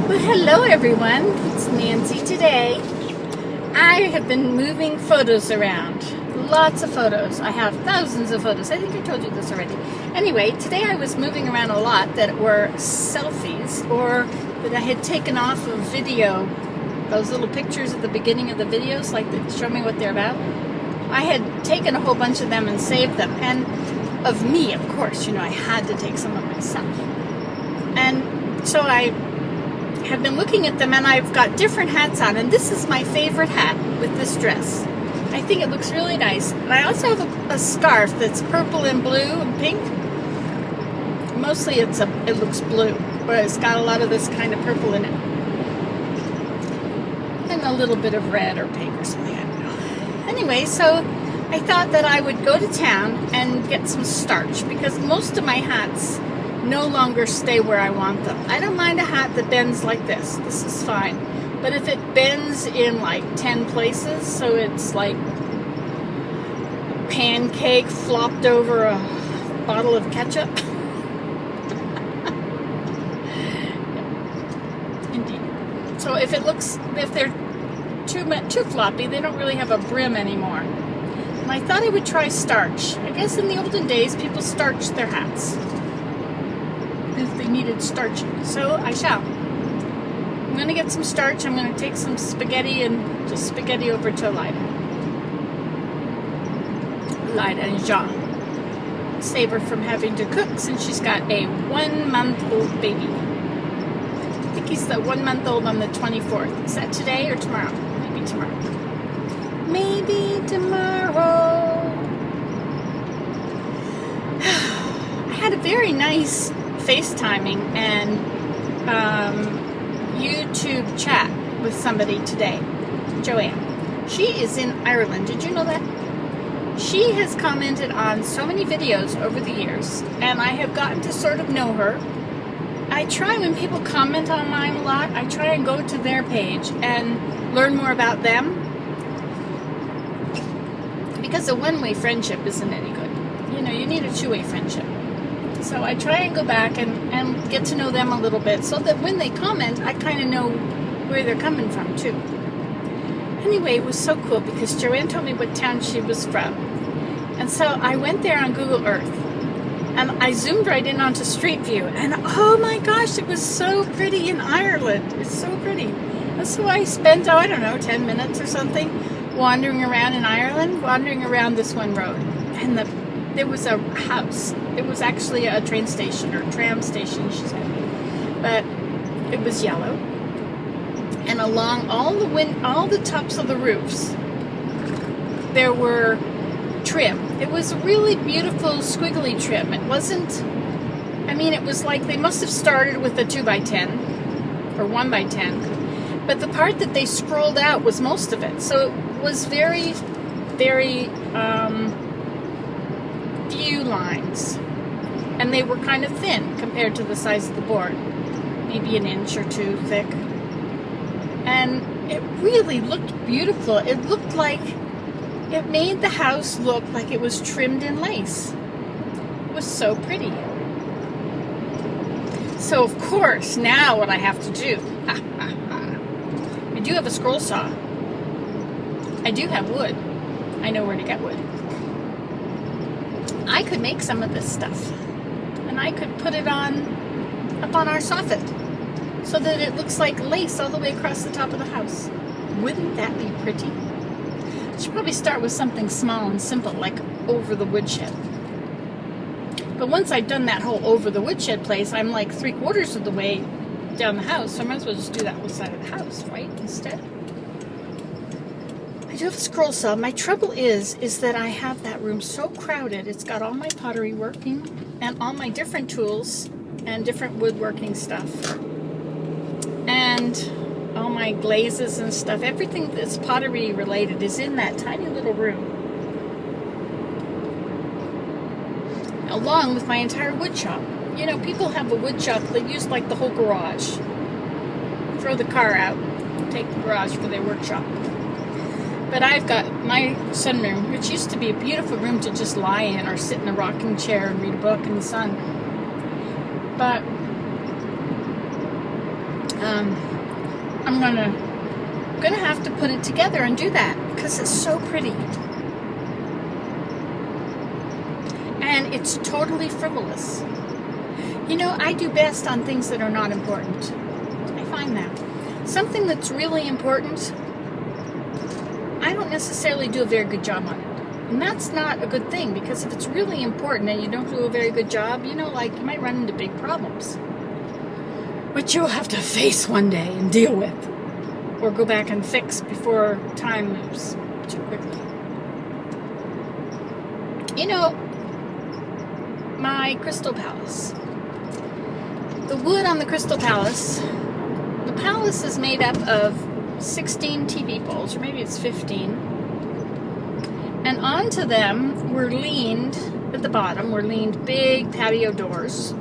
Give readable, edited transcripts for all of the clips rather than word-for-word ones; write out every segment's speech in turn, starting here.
Well, hello everyone. It's Nancy today. I have been moving photos around. Lots of photos. I have thousands of photos. I think I told you this already. Anyway, today I was moving around a lot that were selfies or that I had taken off of video. Those little pictures at the beginning of the videos, like that show me what they're about. I had taken a whole bunch of them and saved them. And of me, of course, I had to take some of myself. And so I have been looking at them, and I've got different hats on, and this is my favorite hat with this dress. I think it looks really nice. And I also have a scarf that's purple and blue and pink. Mostly it looks blue, but it's got a lot of this kind of purple in it. And a little bit of red or pink or something, I don't know. Anyway, so I thought that I would go to town and get some starch, because most of my hats no longer stay where I want them. I don't mind a hat that bends like this. This is fine. But if it bends in like 10 places, so it's like a pancake flopped over a bottle of ketchup. Indeed. So if they're too floppy, they don't really have a brim anymore. And I thought I would try starch. I guess in the olden days, people starched their hats if they needed starching. So I shall. I'm going to get some starch. I'm going to take some spaghetti and just spaghetti over to Lida and Jean. Save her from having to cook since she's got a 1-month-old baby. I think he's the 1-month-old on the 24th. Is that today or tomorrow? Maybe tomorrow. Maybe tomorrow. I had a very nice FaceTiming and YouTube chat with somebody today, Joanne. She is in Ireland. Did you know that? She has commented on so many videos over the years, and I have gotten to sort of know her. I try, when people comment on mine a lot, I try and go to their page and learn more about them, because a one-way friendship isn't any good. You need a two-way friendship. So I try and go back and get to know them a little bit, so that when they comment, I kind of know where they're coming from, too. Anyway, it was so cool because Joanne told me what town she was from. And so I went there on Google Earth, and I zoomed right in onto Street View, and oh my gosh, it was so pretty in Ireland. It's so pretty. And so I spent, 10 minutes or something wandering around in Ireland, wandering around this one road. And there was a house. It was actually a train station or tram station, she said. But it was yellow. And along all the tops of the roofs, there were trim. It was a really beautiful squiggly trim. It wasn't, it was like they must have started with a 2x10 or 1x10. But the part that they scrolled out was most of it. So it was very, very few lines. And they were kind of thin compared to the size of the board. Maybe an inch or two thick. And it really looked beautiful. It looked like, it made the house look like it was trimmed in lace. It was so pretty. So of course, now what I have to do, I do have a scroll saw. I do have wood. I know where to get wood. I could make some of this stuff. And I could put it up on our soffit, so that it looks like lace all the way across the top of the house. Wouldn't that be pretty? I should probably start with something small and simple, like over the woodshed. But once I've done that whole over the woodshed place, I'm like 3/4 of the way down the house, so I might as well just do that whole side of the house, right, instead. I do have a scroll saw. My trouble is that I have that room so crowded. It's got all my pottery working and all my different tools and different woodworking stuff. And all my glazes and stuff. Everything that's pottery related is in that tiny little room. Along with my entire wood shop. People have a wood shop. They use like the whole garage. Throw the car out. Take the garage for their workshop. But I've got my sunroom, which used to be a beautiful room to just lie in or sit in a rocking chair and read a book in the sun. But I'm gonna have to put it together and do that because it's so pretty. And it's totally frivolous. You know, I do best on things that are not important. I find that. Something that's really important, I don't necessarily do a very good job on it. And that's not a good thing, because if it's really important and you don't do a very good job, you know, like, you might run into big problems, which you'll have to face one day and deal with, or go back and fix before time moves too quickly. You know, my Crystal Palace. The wood on the Crystal Palace, the palace is made up of 16 TV poles, or maybe it's 15. And onto them were leaned, at the bottom, were leaned big patio doors.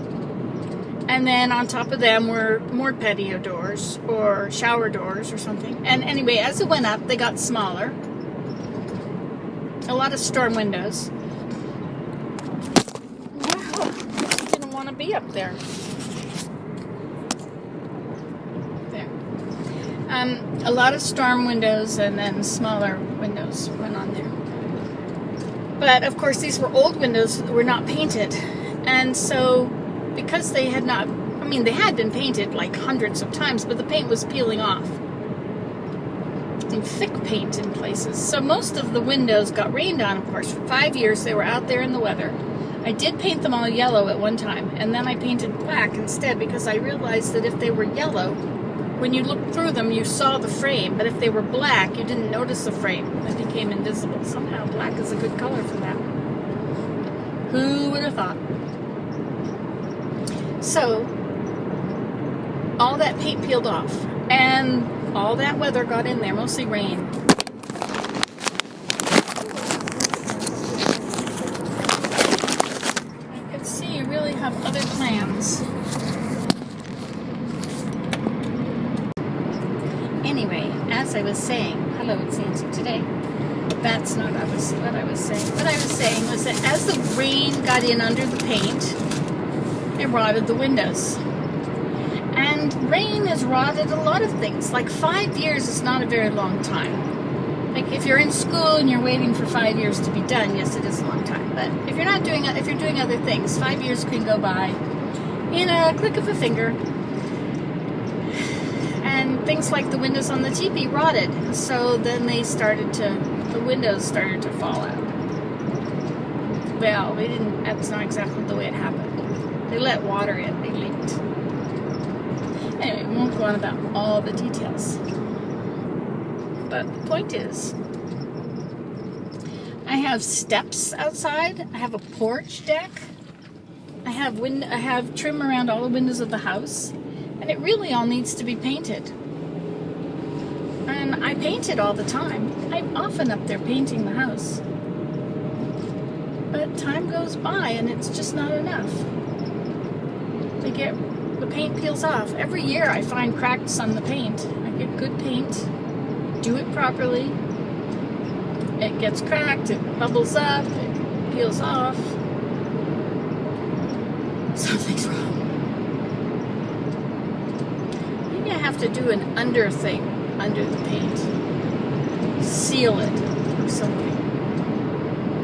And then on top of them were more patio doors, or shower doors, or something. And anyway, as it went up, they got smaller. A lot of storm windows. Wow, I didn't want to be up there. There. A lot of storm windows, and then smaller windows went on there. But of course, these were old windows that were not painted. And so, because they had not, I mean, they had been painted like hundreds of times, but the paint was peeling off. And thick paint in places. So most of the windows got rained on, of course. For 5 years, they were out there in the weather. I did paint them all yellow at one time, and then I painted black instead, because I realized that if they were yellow, when you looked through them, you saw the frame, but if they were black, you didn't notice the frame. It became invisible. Somehow black is a good color for that. Who would have thought? So, all that paint peeled off, and all that weather got in there, mostly rain. I could see you really have other plans. Anyway, as I was saying, hello, it's Nancy today. That's not what I was saying. What I was saying was that as the rain got in under the paint, it rotted the windows. And rain has rotted a lot of things. Like 5 years is not a very long time. Like if you're in school and you're waiting for 5 years to be done, yes, it is a long time. But if you're not doing, if you're doing other things, 5 years can go by in a click of a finger. And things like the windows on the TV rotted. So then the windows started to fall out. Well, they didn't, that's not exactly the way it happened. They let water in, they leaked. Anyway, we won't go on about all the details. But the point is, I have steps outside, I have a porch deck, I have trim around all the windows of the house, and it really all needs to be painted. And I paint it all the time. I'm often up there painting the house. But time goes by and it's just not enough. The paint peels off. Every year I find cracks on the paint. I get good paint, do it properly. It gets cracked, it bubbles up, it peels off. Something's wrong. Maybe I have to do an under thing under the paint. Seal it or something.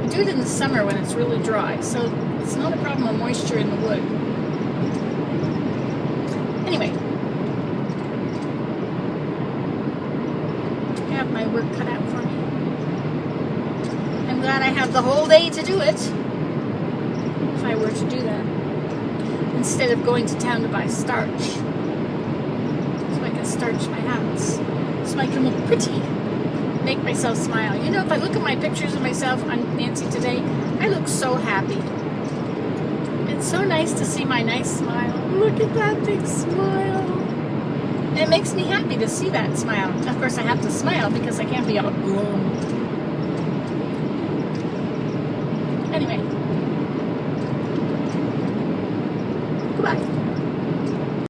I do it in the summer when it's really dry, so it's not a problem of moisture in the wood. Anyway, I have my work cut out for me. I'm glad I have the whole day to do it, if I were to do that, instead of going to town to buy starch, so I can starch my house, so I can look pretty, make myself smile. You know, if I look at my pictures of myself on Nancy Today, I look so happy. It's so nice to see my nice smile. Look at that big smile. It makes me happy to see that smile. Of course, I have to smile because I can't be all glum. Anyway. Goodbye.